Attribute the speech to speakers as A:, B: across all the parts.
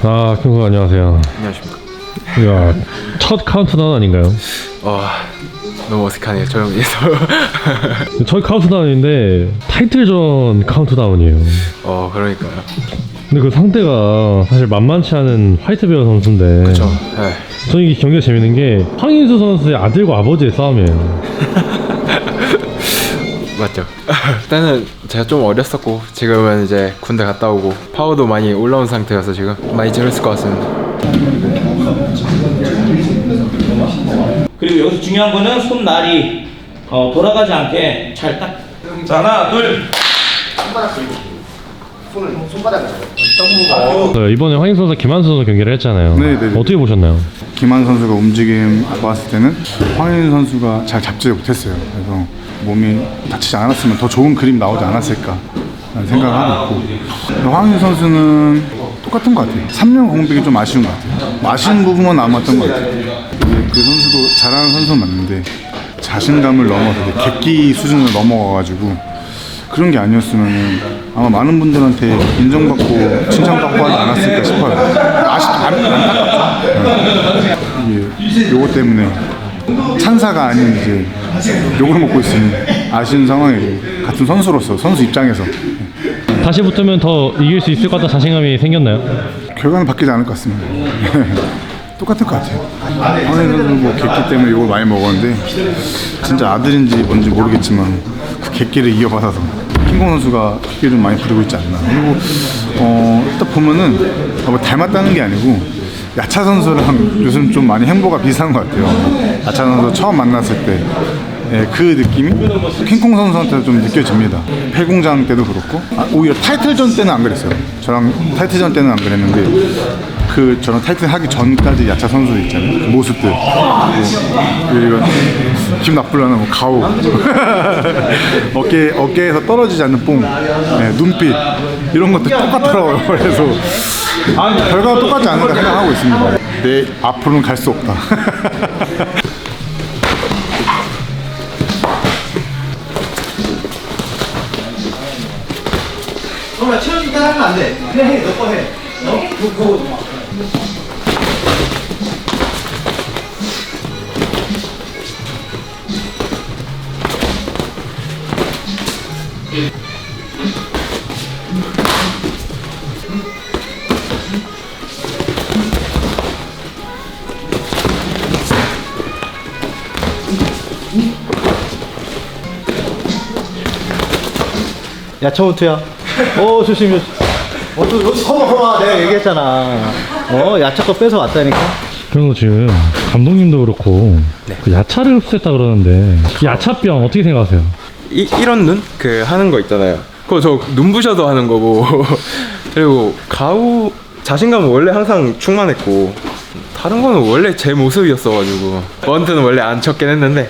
A: 아, 김구 안녕하세요.
B: 안녕하십니까.
A: 이야, 첫 카운트다운 아닌가요?
B: 너무 어색하네요. 저 형에서.
A: 저희 카운트다운인데 타이틀전 카운트다운이에요.
B: 그러니까요.
A: 근데 그 상대가 사실 만만치 않은 화이트베어 선수인데.
B: 그쵸. 네.
A: 저는 이 경기가 재밌는 게 황인수 선수의 아들과 아버지의 싸움이에요.
B: 맞죠. 일단은 제가 좀 어렸었고 지금은 이제 군대 갔다 오고 파워도 많이 올라온 상태여서 지금 많이 재밌을 것 같습니다.
C: 그리고 여기서 중요한 거는 손날이 돌아가지 않게 잘 딱. 자, 하나, 둘.
A: 이번에 황인수 선수, 김한수 선수 경기를 했잖아요.
D: 네네.
A: 어떻게 보셨나요?
D: 김한 선수가 움직임 봤을 때는 황인 선수가 잘 잡지 못했어요. 그래서 몸이 다치지 않았으면 더 좋은 그림 나오지 않았을까 라는 생각을 하고 있고, 황인 선수는 똑같은 것 같아요. 3년 공백이 좀 아쉬운 것 같아요. 아쉬운 부분만 남았던 것 같아요. 그 선수도 잘하는 선수는 맞는데 자신감을 넘어서 객기 수준을 넘어가가지고 그런 게 아니었으면 아마 많은 분들한테 인정받고 칭찬받고 하지 않았을까 싶어요. 안타깝죠. 이게 요거 때문에 찬사가 아닌 이제 욕을 먹고 있으니 아쉬운 상황이에요. 같은 선수로서, 선수 입장에서
A: 다시 붙으면 더 이길 수 있을 것 같다 자신감이 생겼나요?
D: 결과는 바뀌지 않을 것 같습니다. 똑같을 것 같아요. 황인 선수 뭐 객기 때문에 욕을 많이 먹었는데 진짜 아들인지 뭔지 모르겠지만 그 객기를 이어받아서 킹콩 선수가 객기를 좀 많이 부리고 있지 않나. 그리고 딱 보면은 뭐 닮았다는 게 아니고 야차 선수랑 요즘 좀 많이 행보가 비슷한 것 같아요. 야차 선수 처음 만났을 때 그 느낌이 킹콩 선수한테 좀 느껴집니다. 폐공장 때도 그렇고 오히려 타이틀전 때는 안 그랬어요. 저랑 타이틀전 때는 안 그랬는데 저랑 타이틀 하기 전까지 야차 선수들 있잖아요. 그 모습들 그리고 기분 나쁘려는 뭐 가오 어깨에서 떨어지지 않는 뽕, 눈빛 이런 것들 똑같더라고요. 그래서 결과가 똑같지 않을까 생각하고 있습니다. 내 앞으로는 갈 수 없다.
E: 정말 채워주기 하면 안 돼. 그냥 해, 너 거 해. 그거 좀 와. 야, 처우트야. 조심. 봐봐. 내가 얘기했잖아. 야차 거 뺏어 왔다니까.
A: 그리고 지금 감독님도 그렇고 그 야차를 흡수했다 그러는데 야차병 어떻게 생각하세요?
B: 이런 눈? 하는 거 있잖아요. 그거 저 눈부셔도 하는 거고 그리고 가우 자신감은 원래 항상 충만했고 다른 거는 원래 제 모습이었어가지고 원투는 원래 안 쳤긴 했는데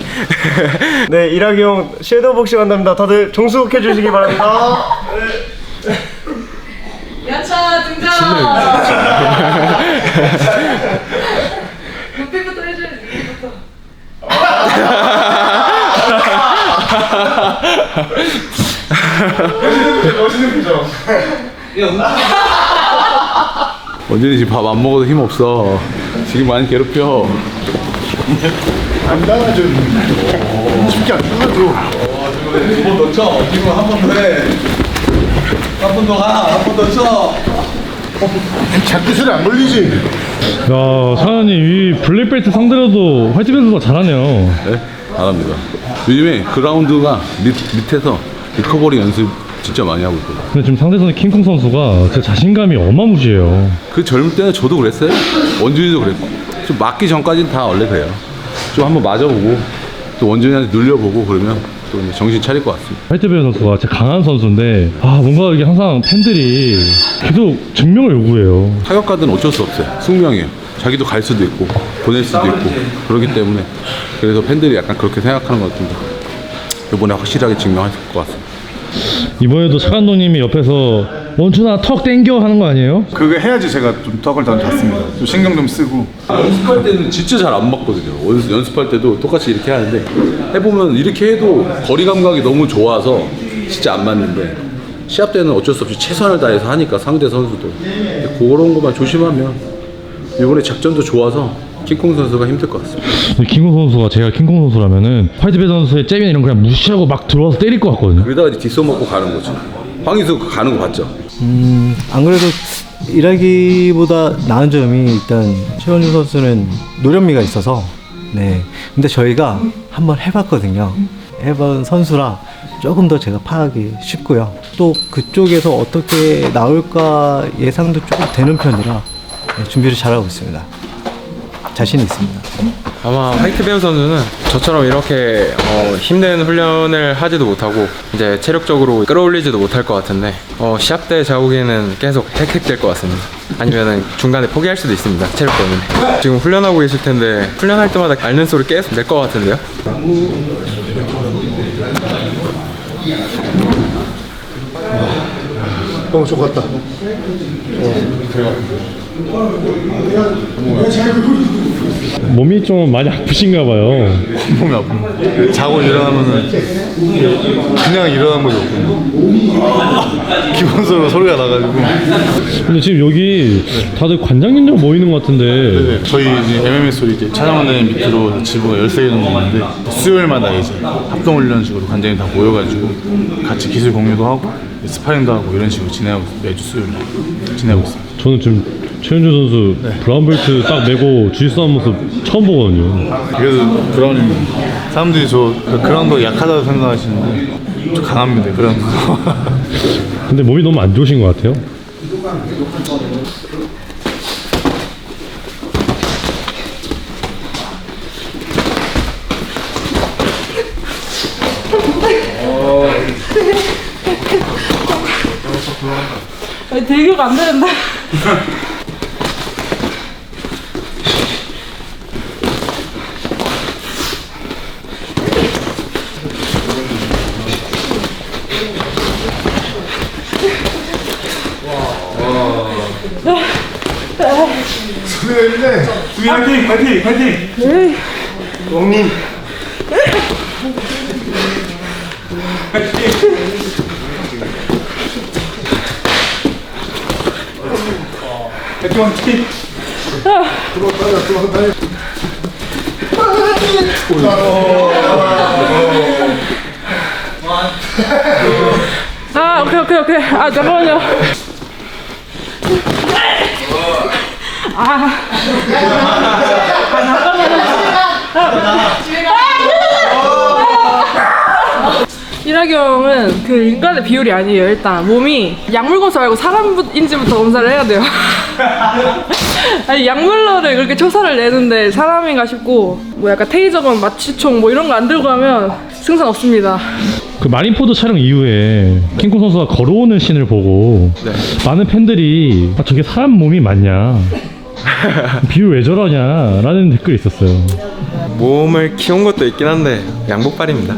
F: 네, 이락이 형 섀도우 복싱 한답니다. 다들 종수해 주시기 바랍니다.
G: 야차 등장! 눈빛부터 해줘야지, 눈빛부터.
F: 멋있는 표정.
H: 원준이 지금 밥 안 먹어도 힘 없어. 지금 많이 괴롭혀.
D: 안 따라줘. 쉽게 안 따라줘.
H: 두번 더 쳐. 지금 한 번 더 해. 한 번 더 가. 한 번 더 쳐.
D: 자꾸 소리 안 걸리지?
A: 야, 사장님 이 블랙벨트 상대로도 화이트벨트가 잘하네요.
H: 네? 잘합니다. 요즘에 그라운드가 밑에서 리커버리 연습 진짜 많이 하고 있거든요.
A: 근데 지금 상대선의 킹콩 선수가 제 자신감이 어마무시해요.
H: 그 젊을 때는 저도 그랬어요. 원준이도 그랬고. 좀 맞기 전까지는 다 원래 그래요. 좀 한번 맞아보고 또 원준이한테 눌려보고 그러면 또 이제 정신 차릴 것 같습니다.
A: 화이트벨트 선수가 진짜 강한 선수인데 뭔가 이게 항상 팬들이 계속 증명을 요구해요.
H: 타격가들은 어쩔 수 없어요. 숙명이에요. 자기도 갈 수도 있고 보낼 수도 있고 그렇기 때문에 그래서 팬들이 약간 그렇게 생각하는 것 같은데 이번에 확실하게 증명할 것 같습니다.
A: 이번에도 차 감독님이 옆에서 원준아 턱 땡겨 하는 거 아니에요?
D: 그거 해야지 제가 좀 턱을 더 잡습니다. 좀 신경 좀 쓰고.
H: 연습할 때는 진짜 잘 안 맞거든요. 연습할 때도 똑같이 이렇게 하는데 해보면 이렇게 해도 거리 감각이 너무 좋아서 진짜 안 맞는데 시합 때는 어쩔 수 없이 최선을 다해서 하니까 상대 선수도 그런 것만 조심하면 이번에 작전도 좋아서 킹콩 선수가 힘들 것 같습니다.
A: 킹콩 선수가 제가 킹콩 선수라면은 화이트배 선수의 잽이나 이런 거 그냥 무시하고 막 들어와서 때릴 것 같거든요.
H: 그러다가 이제 뒷손 먹고 가는 거죠. 황희수 가는 거 봤죠?
I: 안 그래도 일하기보다 나은 점이 일단 최원준 선수는 노련미가 있어서 네. 근데 저희가 한번 해봤거든요. 해본 선수라 조금 더 제가 파악이 쉽고요. 또 그쪽에서 어떻게 나올까 예상도 조금 되는 편이라 네, 준비를 잘하고 있습니다. 자신이 있습니다.
B: 아마 화이트베어 선수는 저처럼 이렇게 힘든 훈련을 하지도 못하고 이제 체력적으로 끌어올리지도 못할 것 같은데 시합 때 제가 보기에는 계속 헥헥될 것 같습니다. 아니면은 중간에 포기할 수도 있습니다. 체력 때문에. 지금 훈련하고 계실 텐데 훈련할 때마다 앓는 소리 계속 낼 것 같은데요.
D: 너무 좋았다.
A: 몸이 좀 많이 아프신가 봐요.
D: 몸이 아프네. 자고 일어나면은 그냥 일어난 거죠. 기본적으로 소리가 나가지고.
A: 근데 지금 여기 다들 관장님들 모이는 것 같은데
D: 네, 저희 이제 MMS로 이제 촬영하는 밑으로 지부가 13개 정도 있는데 수요일마다 이제 합동훈련식으로 관장님 다 모여가지고 같이 기술 공유도 하고 스파링도 하고 이런 식으로 지내고 매주 수요일 지내고 있습니다.
A: 저는 지금 최현준 선수 브라운벨트 딱 메고 주짓수 하는 모습 처음 보거든요.
D: 그래서 브라운이 사람들이 저 그라운드 약하다고 생각하시는데 저 강합니다. 그라운드.
A: 근데 몸이 너무 안 좋으신 것 같아요.
G: 들교가 안 되는데.
F: 화이팅! 화이팅! 화이팅! 왕님!
G: 아, 오케이. 아, 잠깐만요. 일학이 형은 그 인간의 비율이 아니에요. 일단 몸이 약물고사 말고 사람인지부터 검사를 해야 돼요. 아니 약물러를 그렇게 초사를 내는데 사람인가 싶고 뭐 약간 테이저건 마취총 뭐 이런 거 안 들고 가면 승산 없습니다.
A: 그 마린포드 촬영 이후에 킹콩 선수가 걸어오는 씬을 보고 많은 팬들이 저게 사람 몸이 맞냐 비율 왜 저러냐 라는 댓글이 있었어요.
B: 몸을 키운 것도 있긴 한데 양복발입니다.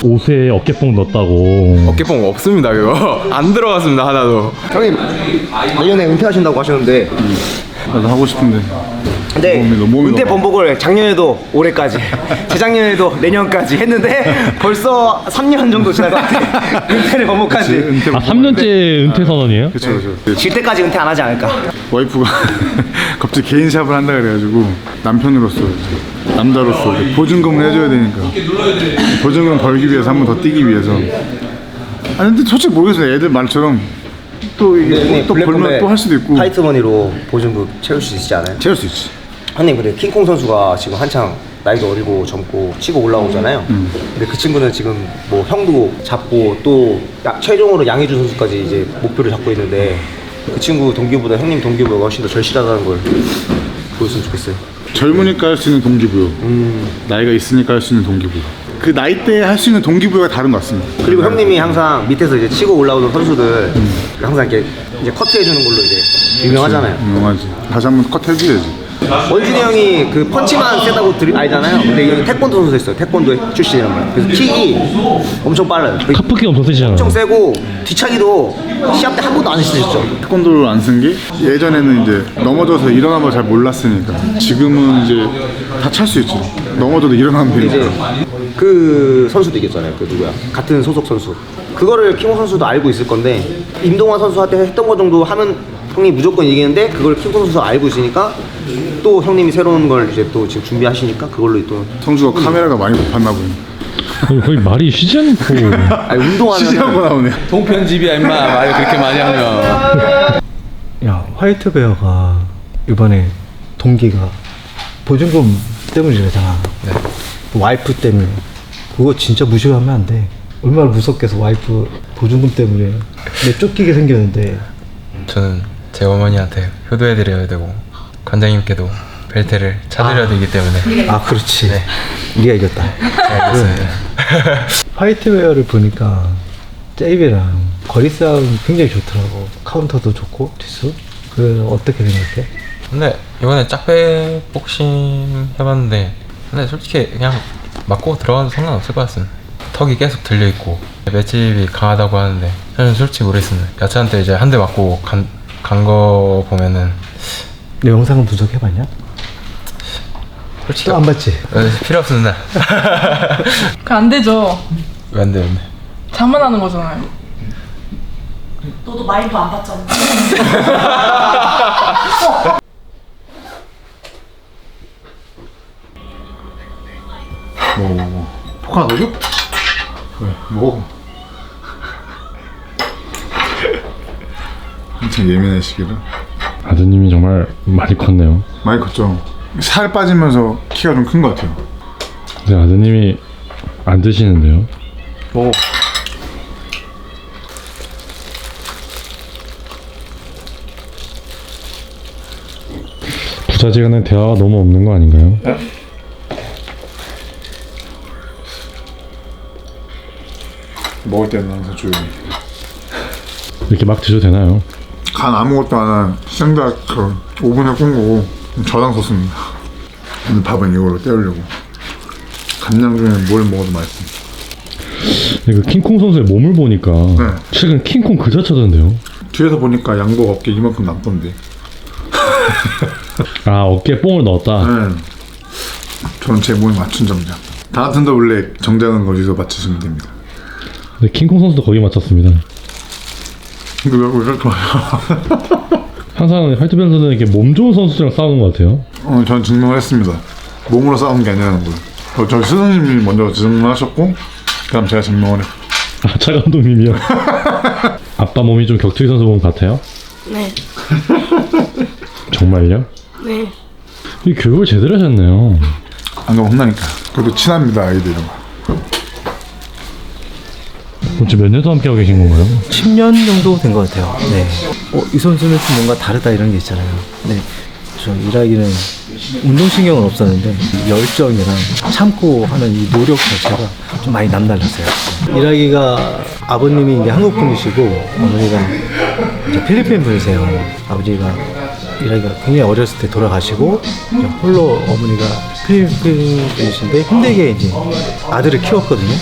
A: 옷에 어깨뽕 넣었다고.
B: 어깨뽕 없습니다. 그거 안 들어갔습니다. 하나도.
E: 형님 내년에 은퇴하신다고 하셨는데
D: 나도 하고 싶은데.
E: 근데
D: 몸이
E: 은퇴
D: 너무
E: 번복을 작년에도 올해까지 재작년에도 내년까지 했는데 벌써 3년 정도 지난 것 같아. 은퇴를 번복한 지.
D: 은퇴
A: 아 3년째 은퇴 선언이에요?
D: 그쵸.
E: 질 때까지 은퇴 안 하지 않을까.
D: 와이프가 갑자기 개인 샵을 한다 그래가지고 남편으로서 이제 남자로서 보증금을 해줘야 되니까 보증금 벌기 위해서 한 번 더 뛰기 위해서. 아니 근데 솔직히 모르겠어요. 애들 말처럼 또 이게 또 벌면 또 할 수도 있고.
E: 화이트머니로 보증금 채울 수 있지 않아요?
D: 채울 수 있지.
E: 형님 근데 킹콩 선수가 지금 한창 나이도 어리고 젊고 치고 올라오잖아요. 근데 그 친구는 지금 뭐 형도 잡고 또 최종으로 양혜준 선수까지 이제 목표를 잡고 있는데 그 친구 동기보다 형님 동기보다 훨씬 더 절실하다는 걸 보였으면 좋겠어요.
D: 젊으니까 할 수 있는 동기부여. 나이가 있으니까 할 수 있는 동기부여. 그 나이 때 할 수 있는 동기부여가 다른 것 같습니다.
E: 그리고 형님이 항상 밑에서 이제 치고 올라오던 선수들 항상 이렇게 이제 커트해 주는 걸로 이제 유명하잖아요.
D: 유명하지. 다시 한번 컷 해줘야지.
E: 원준이 형이 그 펀치만 세다고 알잖아요. 근데 이거 태권도 선수 했어요. 태권도 출신이란 말이에요. 그래서 킥이 엄청 빨라요.
A: 카프킥 엄청 세시잖아요.
E: 엄청 세고 뒤차기도 시합 때 한 번도 안 쓰셨죠.
D: 태권도를 안 쓴 게 예전에는 이제 넘어져서 일어나는 걸 잘 몰랐으니까 지금은 이제 다 찰 수 있지. 넘어져도 일어나면 되니까.
E: 이제 그 선수도 이겼잖아요. 그 누구야? 같은 소속 선수. 그거를 킹콩 선수도 알고 있을 건데 임동환 선수한테 했던 거 정도 하면 형님 무조건 이기는데 그걸 킹콩 선수가 알고 있으니까 또 형님이 새로운 걸 이제 또 지금 준비하시니까 그걸로 또
D: 성주가 카메라가 많이 고팠나 보네.
A: 거의 말이 쉬지 않고.
E: 아니 운동하면
D: 쉬지 않고 나오네.
H: 동편집이야 임마 말을 그렇게 많이 하면.
I: 야, 화이트 베어가 이번에 동기가 보증금 때문이잖아. 와이프 때문에. 그거 진짜 무시하면 안 돼. 얼마나 무섭겠어, 와이프 보증금 때문에. 내 쫓기게 생겼는데.
B: 저는 제 어머니한테 효도해드려야 되고 관장님께도 벨트를 차드려야 되기 때문에
I: 아, 그렇지. 우리가 이겼다. 그래. 화이트 베어를 보니까 제이비랑 거리 싸움 굉장히 좋더라고. 카운터도 좋고, 디스. 그 어떻게 생각해?
B: 근데 이번에 짝배 복싱 해봤는데 근데 솔직히 그냥 맞고 들어가도 상관없을 것 같습니다. 턱이 계속 들려있고 맷집이 강하다고 하는데 저는 솔직히 모르겠습니다. 야채한테 이제 한 대 맞고 간 거 보면은
I: 내 영상은 분석해봤냐?
B: 솔직히
I: 또 안 봤지?
B: 필요 없습니다.
G: 그 안 되죠.
B: 왜 안 되는데?
G: 장난하는 거잖아요.
J: 너도 마인드 안 봤잖아.
D: 폭 하나 더 줘? 그래, 먹어. 엄청 예민한 시기라.
A: 아드님이 정말 많이 컸네요.
D: 많이 컸죠. 살 빠지면서 키가 좀 큰 것 같아요.
A: 근데 아드님이 안 드시는데요.
D: 먹어.
A: 부자지간에 대화가 너무 없는 거 아닌가요?
D: 먹을 때는 항상 조용히.
A: 이렇게 막 드셔도 되나요?
D: 간 아무것도 안 한 생닭 오븐에 구운 거고 저당 소스입니다. 오늘 밥은 이걸로 때우려고. 간장 중에 뭘 먹어도 맛있습니다.
A: 그 킹콩 선수의 몸을 보니까 최근 킹콩 그 자체던데요.
D: 뒤에서 보니까 양복 어깨 이만큼 남던데.
A: 아, 어깨에 뽕을 넣었다.
D: 네. 저는 제 몸에 맞춘 정장. 다 같은 더블랙 정장은 거기서 맞추시면 됩니다.
A: 근데 킹콩 선수도 거기 맞췄습니다.
D: 근데 왜 이렇게 좋아요?
A: 항상 화이트벨트는 이렇게 몸 좋은 선수들이랑 싸우는 것 같아요.
D: 전 증명을 했습니다. 몸으로 싸우는 게 아니라는 걸. 저희 스승님이 먼저 증명하셨고 그다음 제가 증명을 했고.
A: 아, 차 감독님이요? 아빠 몸이 좀 격투기 선수 몸 같아요?
J: 네.
A: 정말요?
J: 네.
A: 이 교육을 제대로 하셨네요.
D: 안 가면 혼나니까. 그래도 친합니다, 아이들이랑.
A: 그럼 지금 몇 년 동안 함께하고 계신 건가요?
I: 10년 정도 된 것 같아요. 네. 이 선수는 좀 뭔가 다르다 이런 게 있잖아요. 네. 저 일하기는 운동신경은 없었는데 열정이랑 참고 하는 이 노력 자체가 좀 많이 남달랐어요. 일하기가 아버님이 이제 한국 분이시고 어머니가 이제 필리핀 분이세요. 아버지가 일하기가 굉장히 어렸을 때 돌아가시고 이제 홀로 어머니가 필리핀 분이신데 힘들게 이제 아들을 키웠거든요.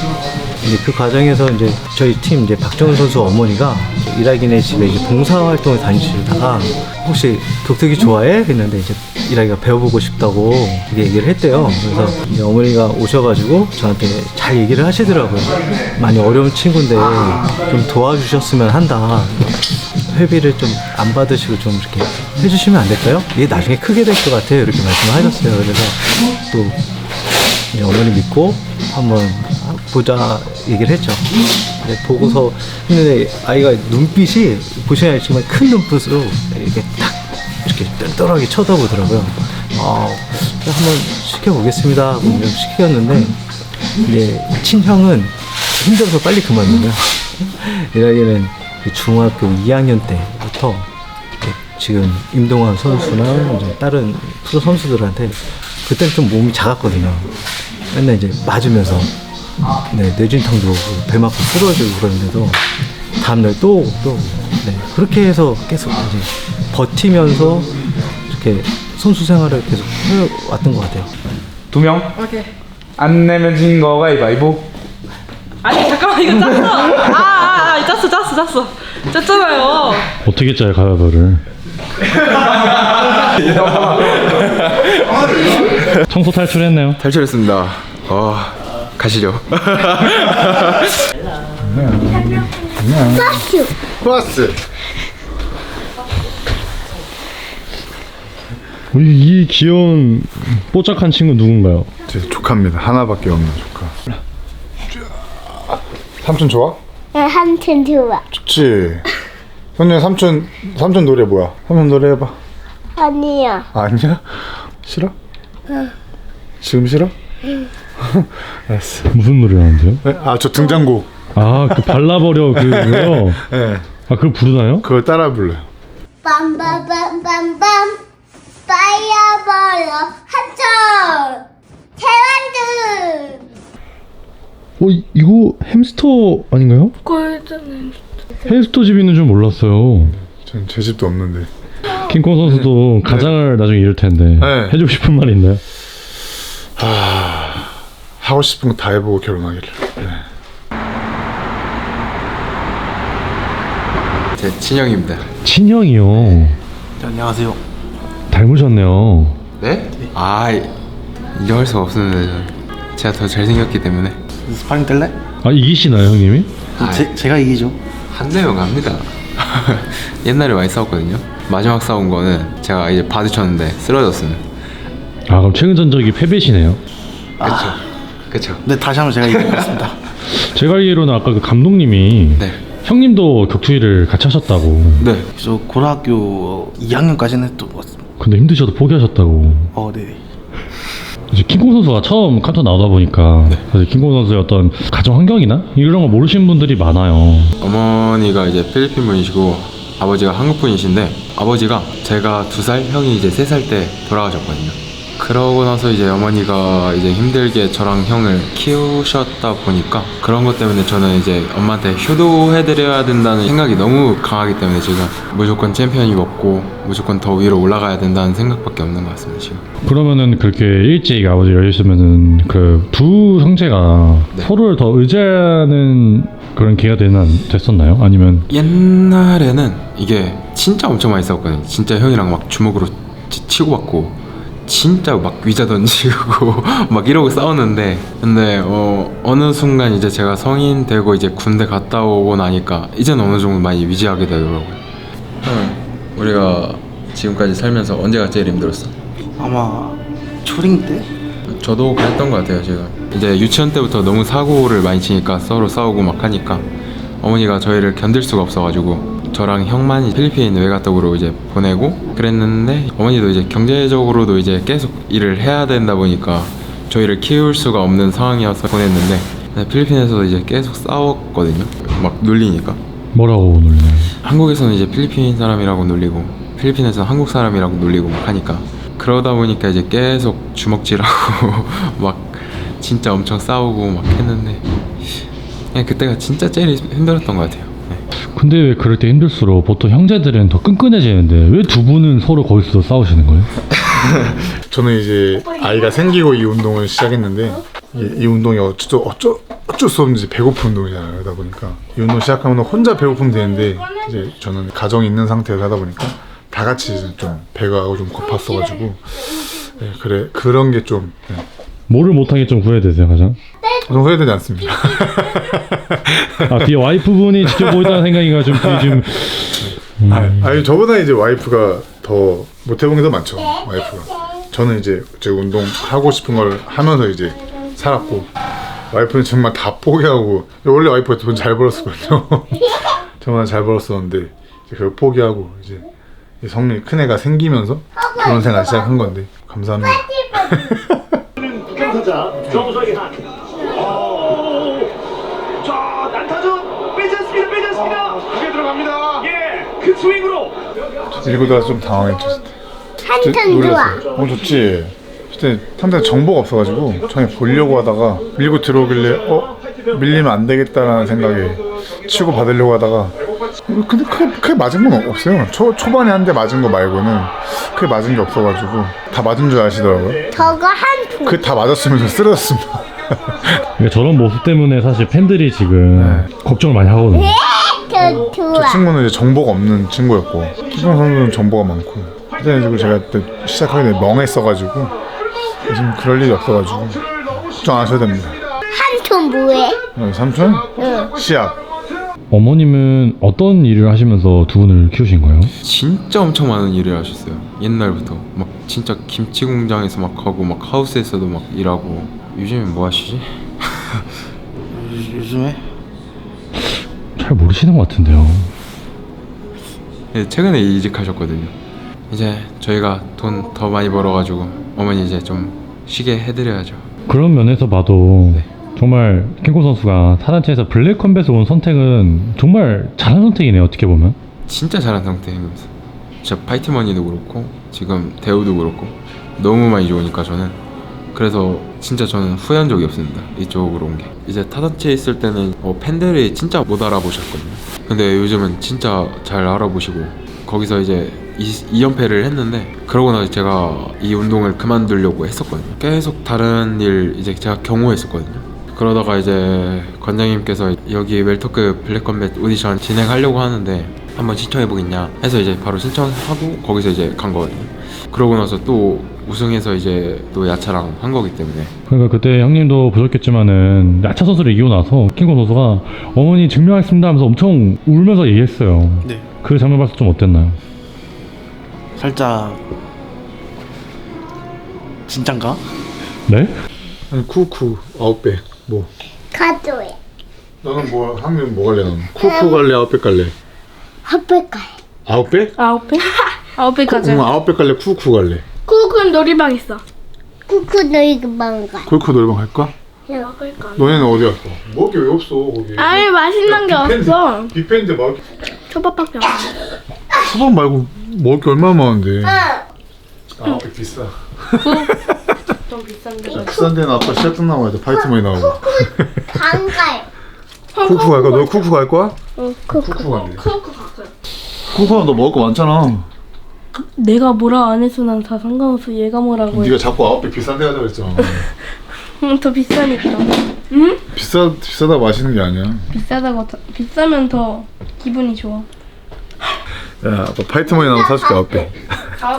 I: 이제 그 과정에서 이제 저희 팀 이제 박정은 선수 어머니가 일하기네 집에 이제 봉사활동을 다니시다가 혹시 격투기 좋아해? 했는데 이제 일하기가 배워보고 싶다고 이렇게 얘기를 했대요. 그래서 이제 어머니가 오셔가지고 저한테 잘 얘기를 하시더라고요. 많이 어려운 친구인데 좀 도와주셨으면 한다. 회비를 좀 안 받으시고 좀 이렇게 해주시면 안 될까요? 이게 나중에 크게 될 것 같아요. 이렇게 말씀을 하셨어요. 그래서 또 이제 어머니 믿고 한번 보자 얘기를 했죠. 보고서 했는데 아이가 눈빛이 보시면 알지만 큰 눈빛으로 이렇게 딱 이렇게 똘똘하게 쳐다보더라고요. 한번 시켜보겠습니다 하고 이렇게 시켰는데 이제 친형은 힘들어서 빨리 그만두고요. 이라기는 중학교 2학년 때부터 지금 임동환 선수나 이제 다른 프로 선수들한테 그때는 좀 몸이 작았거든요. 맨날 이제 맞으면서 뇌진탕도 배 맞고 쓰러지고 그러는데도 다음날 또 그렇게 해서 계속 이제 버티면서 이렇게 선수 생활을 계속 해왔던 것 같아요.
F: 2명?
G: 오케이.
F: 안 내면 진 거 가위바위보.
G: 아니 잠깐만 이거 짰어. 짰잖아요.
A: 어떻게 짜요, 가위바위보를? 청소 탈출했네요.
B: 탈출했습니다. 가시죠.
D: 플러스.
A: 이 귀여운 뽀짝한 친구 누군가요?
D: 제 조카입니다. 하나밖에 없는 조카. 삼촌 좋아?
K: 네, 삼촌 좋아.
D: 좋지. 현재 삼촌 노래 뭐야? 삼촌 노래 해봐.
K: 아니요.
D: 아니야? 싫어?
K: 응.
D: 지금 싫어? 응. 알았어.
A: 무슨 노래 하는데요?
D: 네? 아, 저 등장곡.
A: 아, 그 발라버려 그거요?
D: 네.
A: 아, 그거 부르나요?
D: 그걸 따라 불러요.
K: 빰빰빰빰빰 파이어볼로 한철 태완들.
A: 이거 햄스터 아닌가요?
K: 골든.
A: 햄스터 집 있는 줄 몰랐어요.
D: 전 제 집도 없는데.
A: 킹콩 선수도 가장을 나중에 이룰 텐데
D: 네.
A: 해주고 싶은 말 있나요?
D: 하고 싶은 거 다 해보고 결혼하기를. 네.
B: 제 친형입니다.
A: 친형이요.
E: 안녕하세요.
A: 닮으셨네요.
B: 네? 아, 인정할 수가 없었는데 제가 더 잘생겼기 때문에.
E: 스파링 뜰래?
A: 아, 이기시나요, 형님이?
E: 제가 이기죠.
B: 한 대면 갑니다. 옛날에 많이 싸웠거든요. 마지막 싸운 거는 제가 이제 바드쳤는데 쓰러졌습니다.
A: 아, 그럼 최근 전적이 패배시네요.
B: 그쵸.
E: 네, 다시 한번 제가 이기겠습니다.
A: 제가 알기로는 아까 그 감독님이
B: 네.
A: 형님도 격투기를 같이 하셨다고.
B: 네.
E: 저 고등학교 2학년까지는 했던 것 같습니다.
A: 근데 힘드셔도 포기하셨다고.
E: 네.
A: 이제 킹콩 선수가 처음 칸터 나오다 보니까 사실 킹콩 선수의 어떤 가정 환경이나 이런 거 모르시는 분들이 많아요.
B: 어머니가 이제 필리핀 분이시고 아버지가 한국 분이신데 아버지가 제가 2살, 형이 이제 3살 때 돌아가셨거든요. 그러고 나서 이제 어머니가 이제 힘들게 저랑 형을 키우셨다 보니까 그런 것 때문에 저는 이제 엄마한테 효도해드려야 된다는 생각이 너무 강하기 때문에 지금 무조건 챔피언이 먹고 무조건 더 위로 올라가야 된다는 생각밖에 없는 것 같습니다 지금.
A: 그러면은 그렇게 일찍 아버지가 열리시면은 그 두 형제가 서로를 더 의지하는 그런 기회가 됐었나요? 아니면
B: 옛날에는 이게 진짜 엄청 많이 싸웠거든요. 진짜 형이랑 막 주먹으로 치고받고 진짜 막 위자 던지고 막 이러고 싸웠는데 근데 어느 순간 이제 제가 성인 되고 이제 군대 갔다 오고 나니까 이제는 어느 정도 많이 위지하게 되더라고요. 우리가 지금까지 살면서 언제가 제일 힘들었어?
E: 아마 초딩 때?
B: 저도 그랬던 것 같아요. 제가 이제 유치원 때부터 너무 사고를 많이 치니까 서로 싸우고 막 하니까 어머니가 저희를 견딜 수가 없어가지고 저랑 형만 필리핀 외갓댁으로 이제 보내고 그랬는데 어머니도 이제 경제적으로도 이제 계속 일을 해야 된다 보니까 저희를 키울 수가 없는 상황이어서 보냈는데 필리핀에서도 이제 계속 싸웠거든요. 막 놀리니까.
A: 뭐라고 놀리나요?
B: 한국에서는 이제 필리핀 사람이라고 놀리고 필리핀에서는 한국 사람이라고 놀리고 막 하니까 그러다 보니까 이제 계속 주먹질하고 막 진짜 엄청 싸우고 막 했는데 그냥 그때가 진짜 제일 힘들었던 것 같아요.
A: 근데 왜 그럴 때 힘들수록 보통 형제들은 더 끈끈해지는데 왜 두 분은 서로 거기서 싸우시는 거예요?
D: 저는 이제 아이가 생기고 이 운동을 시작했는데 이 운동이 어쩔 수 없는 배고픈 운동이잖아요. 그러다 보니까 이 운동 시작하면 혼자 배고프면 되는데 이제 저는 가정이 있는 상태에서 하다 보니까 다 같이 좀 배가 좀 고팠어가지고 네, 그런 게 좀
A: 뭐를 못하게 좀 후회되세요 가장?
D: 좀 후회되지 않습니다.
A: 아, 뒤에 와이프분이 직접 보였다는 생각인가 좀 그게 좀
D: 아니 저보다 이제 와이프가 더 못해본 게 더 많죠. 와이프가 저는 이제 제 운동 하고 싶은 걸 하면서 이제 살았고 와이프는 정말 다 포기하고 원래 와이프가 돈 잘 벌었거든요. 정말 잘 벌었었는데 이제 그걸 포기하고 이제 성리 큰 애가 생기면서 그런 생각 시작한 건데 감사합니다.
F: 경사자 정석이 한. 자 난타전 빼지 않습니다. 크게 들어갑니다. 예, 그 스윙으로.
D: 밀고 들어서 좀 당황했죠.
K: 한턴 좋아.
D: 좋지. 그때 상대 정보가 없어가지고 처음에 보려고 하다가 밀고 들어오길래 밀리면 안 되겠다라는 생각에 치고 받으려고 하다가 근데 크게 맞은 건 없어요. 초반에 한 대 맞은 거 말고는 크게 맞은 게 없어가지고 다 맞은 줄 아시더라고요.
K: 저거 한 푼.
D: 그 다 맞았으면 저 쓰러졌습니다.
A: 그러니까 저런 모습 때문에 사실 팬들이 지금 걱정을 많이 하거든요.
K: 저 좋아.
D: 저 친구는 이제 정보가 없는 친구였고 키성 선수는 정보가 많고 그래가지고 제가 그때 시작하게 되면 멍했어가지고 지금 그럴 일이 없어가지고 걱정 안 하셔도 됩니다.
K: 삼촌 뭐해?
D: 삼촌?
K: 응.
D: 시합.
A: 어머님은 어떤 일을 하시면서 두 분을 키우신 거예요?
B: 진짜 엄청 많은 일을 하셨어요. 옛날부터 막 진짜 김치 공장에서 막 하고 막 하우스에서도 막 일하고. 요즘엔 뭐 하시지?
C: 요즘에?
A: 잘 모르시는 것 같은데요.
B: 네, 최근에 이직하셨거든요. 이제 저희가 돈 더 많이 벌어가지고 어머니 이제 좀 쉬게 해드려야죠.
A: 그런 면에서 봐도
B: 네.
A: 정말 킹콩 선수가 타단체에서 블랙 컴뱃을 온 선택은 정말 잘한 선택이네요. 어떻게 보면.
B: 진짜 잘한 상태입니다. 진짜 파이트머니도 그렇고 지금 대우도 그렇고 너무 많이 좋으니까 저는 그래서 진짜 저는 후회한 적이 없습니다. 이쪽으로 온 게. 이제 타단체에 있을 때는 팬들이 진짜 못 알아보셨거든요. 근데 요즘은 진짜 잘 알아보시고 거기서 이제 2연패를 했는데 그러고 나서 제가 이 운동을 그만두려고 했었거든요. 계속 다른 일 이제 제가 경호했었거든요. 그러다가 이제 관장님께서 여기 웰터급 블랙컴뱃 오디션 진행하려고 하는데 한번 신청해보겠냐 해서 이제 바로 신청하고 거기서 이제 간 거거든요. 그러고 나서 또 우승해서 이제 또 야차랑 한 거기 때문에.
A: 그러니까 그때 형님도 보셨겠지만은 야차 선수를 이기고 나서 킹콩 선수가 어머니 증명하겠습니다 하면서 엄청 울면서 얘기했어요.
C: 네.
A: 그 장면 봤을 때 좀 어땠나요?
C: 살짝 진짠가?
A: 네?
D: 아니 쿠쿠 아웃백 뭐
K: 가도에
D: 너는 뭐 한명 뭐 갈래 너는? 쿠쿠 갈래 아웃백 갈래?
K: 핫백가에
D: 아웃백?
J: 아홉 배 가자.
D: 아웃백 갈래 쿠쿠 갈래?
J: 쿠쿠는 놀이방 있어.
K: 쿠쿠 놀이방 가.
D: 쿠쿠 놀이방 갈까?
J: 먹을까?
D: 너네는 어디 갔어? 먹을 게 왜 없어 거기?
J: 아니 맛있는 게 없어.
D: 뷔페인데 먹을 게
J: 초밥밖에 없어.
D: 수박 말고 먹을 게 얼마나 많은데. 아웃백 비싸.
J: 좀 비싼데.
D: 비싼 데는 아빠 시합 끝나고 이제 파이트머니 나오고.
K: 반가요.
D: 쿠쿠 갈 거야? 너 쿠쿠 갈 거야?
K: 응, 쿠쿠.
D: 쿠쿠 갈래.
J: 쿠쿠 갔어요.
D: 쿠쿠야 너 먹을 거 많잖아.
J: 내가 뭐라 안 해서 난 다 상관없어. 얘가 뭐라고 해.
D: 네가 자꾸 아웃백 비싼 데 가자 그랬잖아.
J: 응, 더 비싸니까.
D: 비싸다 맛있는 게 아니야.
J: 비싸면 더 기분이 좋아.
D: 야 아빠 파이트머니 나오면 사줄게 아웃백.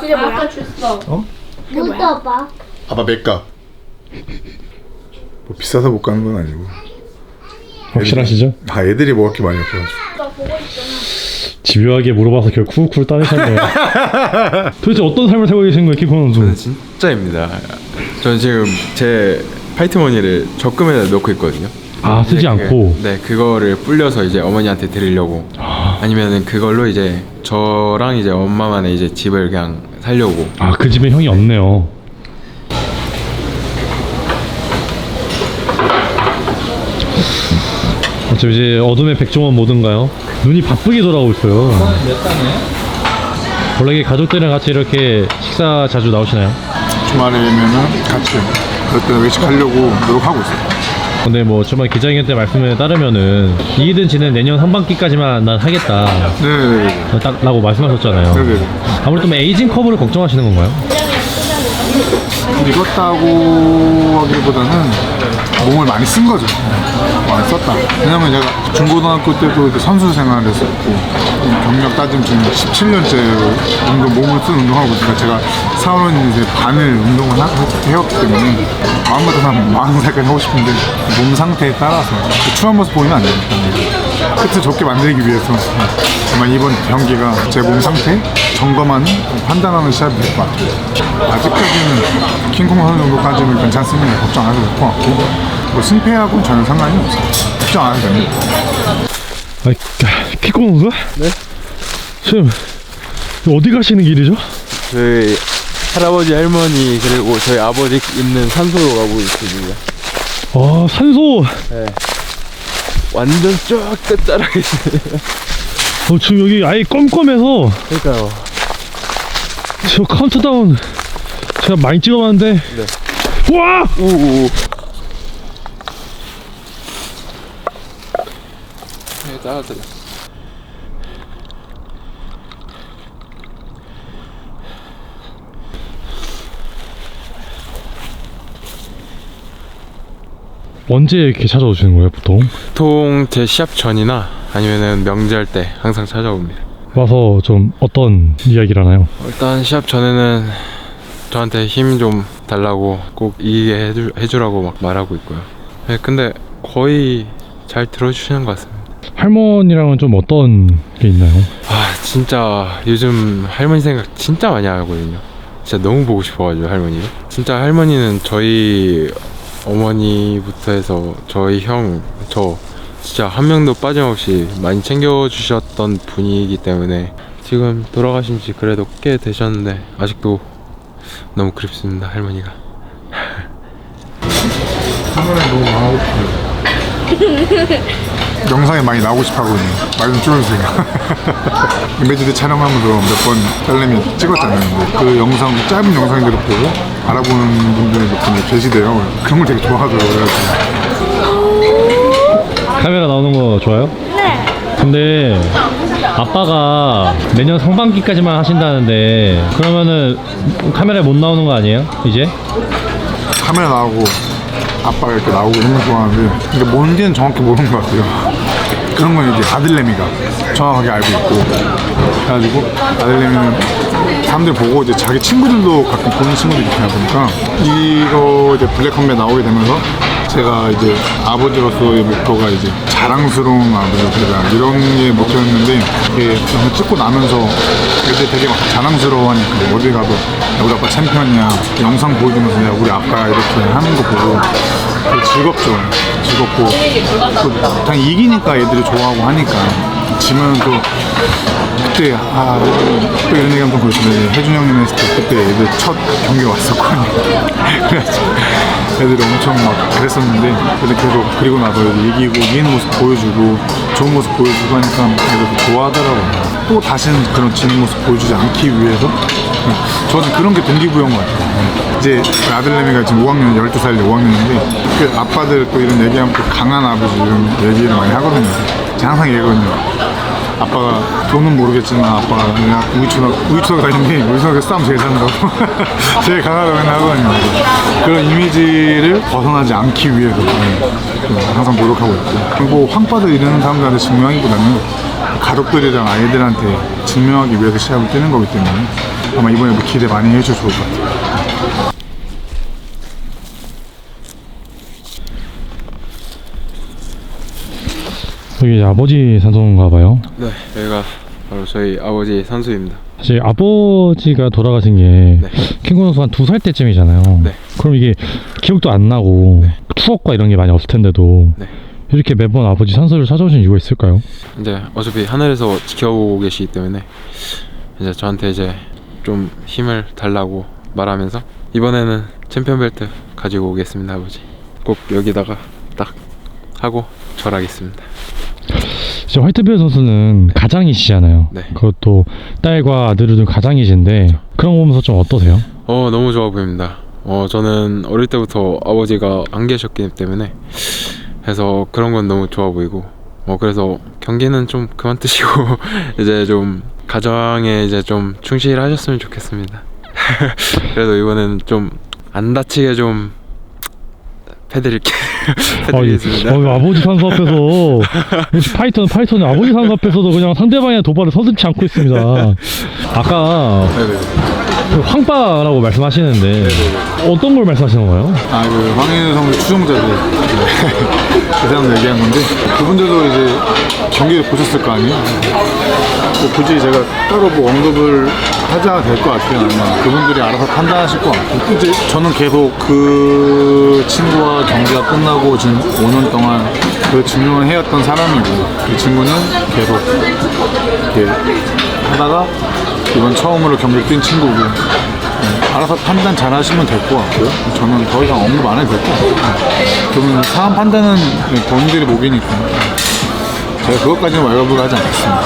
J: 그게 뭐야? 아까 줬어.
D: 어?
K: 묻어봐.
D: 아빠 맥값. 뭐 비싸서 못 가는 건 아니고.
A: 확실하시죠?
D: 애들이 먹을 게 많이 없어가지고.
J: 나 보고 있잖아.
A: 집요하게 물어봐서 결국 쿠쿠를 따내셨네요. 도대체 어떤 삶을 살고 계신 거예요, 킹콩
B: 저는
A: 선수?
B: 진짜입니다. 저는 지금 제 파이트머니를 적금에다 넣고 있거든요.
A: 아, 쓰지 않고?
B: 네, 그거를 불려서 이제 어머니한테 드리려고. 아니면은 그걸로 이제 저랑 이제 엄마만의 이제 집을 그냥 살려고.
A: 아, 그 집에 형이 없네요. 어차피 이제 어둠의 백종원 모든가요? 눈이 바쁘게 돌아오고 있어요.
C: 몇 단이에요?
A: 원래 이게 가족들이랑 같이 이렇게 식사 자주 나오시나요?
D: 주말에면은 같이 그때 외식하려고 노력하고 있어요.
A: 근데 뭐 주말 기자회견 때 말씀에 따르면은 이기든 지는 내년 상반기까지만 난 하겠다.
D: 네네네.
A: 딱 라고 말씀하셨잖아요.
D: 네네네.
A: 아무래도 좀 에이징 커브를 걱정하시는 건가요?
D: 늙었다고 하기보다는 몸을 많이 쓴 거죠. 많이 썼다. 왜냐면 제가 중고등학교 때도 이제 선수 생활을 했었고 경력 따지면 지금 17년째 몸을 쓴 운동하고 있으니까 제가 4년 이제 반을 운동을 해왔기 때문에 마음 같아서는 40살까지 하고 싶은데 몸 상태에 따라서 추한 모습 보이면 안 되니까 끝을 좋게 만들기 위해서 정말 이번 경기가 제 몸 상태 점검하는 판단하는 시합이 될 것 같아요. 아직까지는 킹콩 선수 정도까지는 괜찮습니다. 걱정 안 해도 될 것 같고 뭐 승패하고는 전혀 상관이 없어요. 걱정 안 해도 됩니다.
A: 킹콩 선수? 네? 지금 어디 가시는 길이죠?
B: 저희 할아버지 할머니 그리고 저희 아버지 있는 산소로 가고 있거든요.
A: 아, 산소!
B: 네. 완전 쫙 끝자락에 있어요.
A: 지금 여기 아예 껌껌해서
B: 그러니까요.
A: 저 카운트다운 제가 많이 찍어봤는데
B: 네.
A: 와!
B: 오오. 네, 따라드려.
A: 언제 이렇게 찾아오시는 거예요, 보통?
B: 보통 제 시합 전이나 아니면은 명절 때 항상 찾아옵니다.
A: 와서 좀 어떤 이야기를 하나요?
B: 일단 시합 전에는 저한테 힘 좀 달라고 꼭 이기게 해주라고 막 말하고 있고요. 네, 근데 거의 잘 들어주시는 것 같습니다.
A: 할머니랑은 좀 어떤 게 있나요?
B: 아 진짜 요즘 할머니 생각 진짜 많이 하거든요. 진짜 너무 보고 싶어가지고 할머니. 진짜 할머니는 저희 어머니부터 해서 저희 형, 저 진짜 한 명도 빠짐없이 많이 챙겨주셨던 분이기 때문에 지금 돌아가신 지 그래도 꽤 되셨는데 아직도 너무 그립습니다 할머니가.
D: 카메라에 너무 나오고 싶어요. 영상에 많이 나오고 싶어 하거든요. 말 좀 줄여주세요. 이미지들 촬영하면서 몇 번 딸내미 찍었잖아요. 근데 그 영상, 짧은 영상들을 보고 알아보는 분들이 몇 분이 계시대요. 그런 걸 되게 좋아하더라고요.
A: 카메라 나오는 거 좋아요? 네. 근데 아빠가 내년 상반기까지만 하신다는데 그러면은 카메라에 못 나오는 거 아니에요? 이제?
D: 카메라 나오고 아빠가 이렇게 나오고 이런 건 좋아하는데 근데 뭔지는 정확히 모르는 것 같아요. 그런 건 이제 아들내미가 정확하게 알고 있고 그래가지고 아들내미는 사람들 보고 이제 자기 친구들도 가끔 보는 친구들이 있다 보니까 이거 이제 블랙컴뱃 나오게 되면서 제가 이제 아버지로서의 목표가 이제 자랑스러운 아버지가 이런 게 목표였는데 이게 영상 찍고 나면서 애들 되게 막 자랑스러워하니까 어디 가도 야, 우리 아빠 챔피언이야 영상 보여주면서 야, 우리 아빠 이렇게 하는 거 보고 되게 즐겁죠. 즐겁고 또 그냥 이기니까 애들이 좋아하고 하니까 지면 또 그때 또 이런 얘기하면 좀 그렇지만 혜준 형님 했을 때 그때 애들 첫 경기 왔었거든요. 그래서 애들이 엄청 막 그랬었는데 그래도 계속 그리고 나서 이기는 모습 보여주고 좋은 모습 보여주고 하니까 애들도 좋아하더라고요. 또 다시는 그런 지는 모습 보여주지 않기 위해서 저는 그런 게 동기부여인 것 같아요. 이제 아들내미가 지금 5학년, 12살 5학년인데 그 아빠들 또 이런 얘기하면 또 강한 아버지 이런 얘기를 많이 하거든요. 제가 항상 얘기하거든요. 아빠가 돈은 모르겠지만 아빠가 그냥 우유초등 다니는데 우유초등에서 싸움 제일 잘한다고 제일 강하다고 맨날 하거든요. 그런 이미지를 벗어나지 않기 위해서 항상 노력하고 있고 뭐 황빠들 이러는 사람들한테 증명하기보다는 가족들이랑 아이들한테 증명하기 위해서 시합을 뛰는 거기 때문에 아마 이번에 뭐 기대 많이 해주셔도 좋을 것 같아요.
A: 여기 아버지 산소인가 봐요.
B: 네, 여기가 바로 저희 아버지 산소입니다.
A: 사실 아버지가 돌아가신 게 킹콩 선수 한 2살 때쯤이잖아요.
B: 네.
A: 그럼 이게 기억도 안 나고 추억과 이런 게 많이 없을 텐데도 이렇게 매번 아버지 산소를 찾아오신 이유가 있을까요?
B: 이제 어차피 하늘에서 지켜보고 계시기 때문에 이제 저한테 이제 좀 힘을 달라고 말하면서 이번에는 챔피언 벨트 가지고 오겠습니다 아버지. 꼭 여기다가 딱 하고 절하겠습니다.
A: 이제 화이트베어 선수는 가장이시잖아요.
B: 네.
A: 그것도 딸과 아들을 둔 가장이신데 그런 거 보면서 좀 어떠세요?
B: 너무 좋아 보입니다. 저는 어릴 때부터 아버지가 안 계셨기 때문에 그래서 그런 건 너무 좋아 보이고 그래서 경기는 좀 그만 뜨시고 이제 좀 가정에 이제 좀 충실하셨으면 좋겠습니다. 그래도 이번에는 좀 안 다치게 좀 해드리겠습니다.
A: 아버지 선수 앞에서 파이터는 아버지 선수 앞에서도 그냥 상대방의 도발을 서슴지 않고 있습니다. 아까 그 황빠라고 말씀하시는데 어떤 걸 말씀하시는 거예요?
D: 그 황인우 선수 추종자들 그 사람들 얘기한 건데 그분들도 이제 경기를 보셨을 거 아니에요? 뭐 굳이 제가 따로 뭐 언급을 하자 될 것 같아요. 아마 그분들이 알아서 판단하실 것 같고 이제 저는 계속 그 친구와 경기가 끝나고 지금 5년 동안 그 증명을 해왔던 사람이고 그 친구는 계속 이렇게 하다가 이번 처음으로 경기를 뛴 친구고 알아서 판단 잘 하시면 될 것 같고요. 저는 더 이상 언급 안 해도 될 것 같아요. 그러면 상황 판단은 본인들이 목이니까 제가 그것까지는 왈가불가 하지 않겠습니다.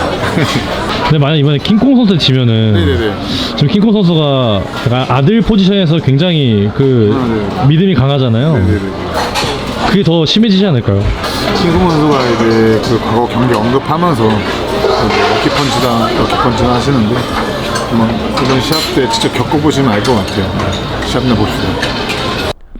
A: 근데 만약 이번에 킹콩 선수 지면은 지금 킹콩 선수가 약간 아들 포지션에서 굉장히 믿음이 강하잖아요. 그게 더 심해지지 않을까요?
D: 킹콩 선수가 이제 그 과거 경기 언급하면서 럭키펀치다 하시는데 이번 시합 때 직접 겪어보시면 알 것 같아요. 시합날 봅시다.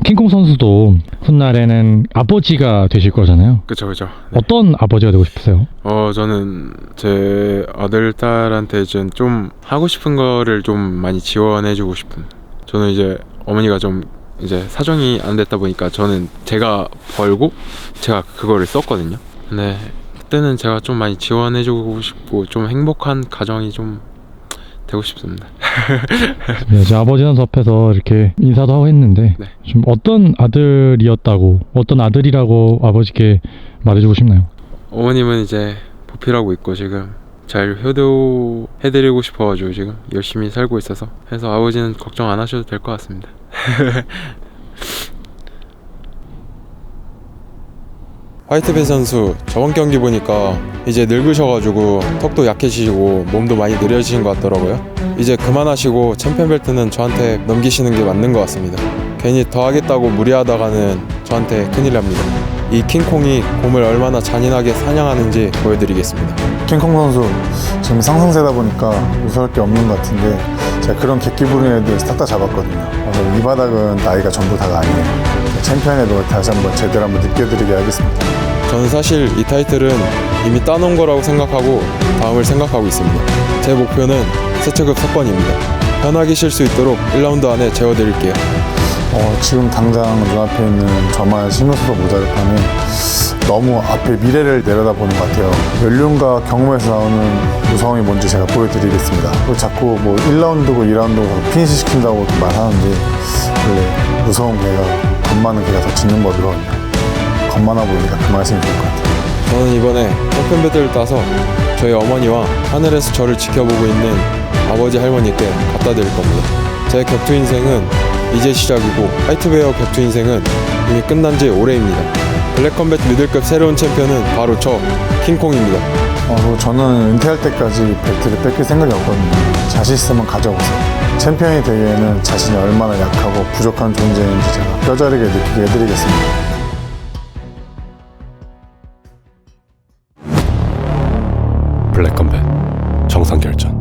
A: 킹콩 선수도 훗날에는 아버지가 되실 거잖아요.
B: 그쵸.
A: 어떤 아버지가 되고 싶으세요?
B: 저는 제 아들, 딸한테 좀 하고 싶은 거를 좀 많이 지원해주고 싶은. 저는 이제 어머니가 좀 이제 사정이 안 됐다 보니까 저는 제가 벌고 제가 그거를 썼거든요. 근데 때는 제가 좀 많이 지원해주고 싶고 좀 행복한 가정이 좀 되고 싶습니다.
A: 네, 제 아버지 선수 앞에서 이렇게 인사도 하고 했는데
B: 네.
A: 좀 어떤 아들이었다고, 어떤 아들이라고 아버지께 말해주고 싶나요?
B: 어머님은 이제 보필하고 있고 지금 잘 효도해드리고 싶어가지고 지금 열심히 살고 있어서 해서 아버지는 걱정 안 하셔도 될 것 같습니다. 화이트베 선수 저번 경기 보니까 이제 늙으셔가지고 턱도 약해지시고 몸도 많이 느려지신 것 같더라고요. 이제 그만하시고 챔피언 벨트는 저한테 넘기시는 게 맞는 것 같습니다. 괜히 더 하겠다고 무리하다가는 저한테 큰일 납니다. 이 킹콩이 곰을 얼마나 잔인하게 사냥하는지 보여드리겠습니다.
D: 킹콩 선수 지금 상승세다 보니까 무서울 게 없는 것 같은데 제가 그런 객기 부리는 애들 싹 다 잡았거든요. 그래서 이 바닥은 나이가 전부 다가 아니에요. 챔피언에도 다시 한번 제대로 한번 느껴드리게 하겠습니다.
B: 저는 사실 이 타이틀은 이미 따놓은 거라고 생각하고 다음을 생각하고 있습니다. 제 목표는 세체급 석권입니다. 편하게 쉴 수 있도록 1라운드 안에 재워드릴게요.
D: 지금 당장 눈앞에 있는 저만 신경 써서 모자랄 판에 너무 앞에 미래를 내려다보는 것 같아요. 연륜과 경험에서 나오는 무서움이 뭔지 제가 보여드리겠습니다. 자꾸 뭐 1라운드고 2라운드고 피니시 시킨다고 말하는데 원래 무서운 개가 겁 많은 개가 더 짖는 법이거든요. 겁 많아 보이니까 그만하시면 좋을 것 같아요.
B: 저는 이번에 챔피언 벨트를 따서 저희 어머니와 하늘에서 저를 지켜보고 있는 아버지 할머니께 갖다 드릴 겁니다. 제 격투 인생은 이제 시작이고 화이트베어 격투 인생은 이미 끝난 지 오래입니다. 블랙컴뱃 미들급 새로운 챔피언은 바로 저 킹콩입니다.
D: 그리고 저는 은퇴할 때까지 벨트를 뺏길 생각이 없거든요. 자신 있으면 가져오세요. 챔피언이 되기에는 자신이 얼마나 약하고 부족한 존재인지 제가 뼈저리게 느끼게 해드리겠습니다.
L: 블랙컴뱃 정상결전.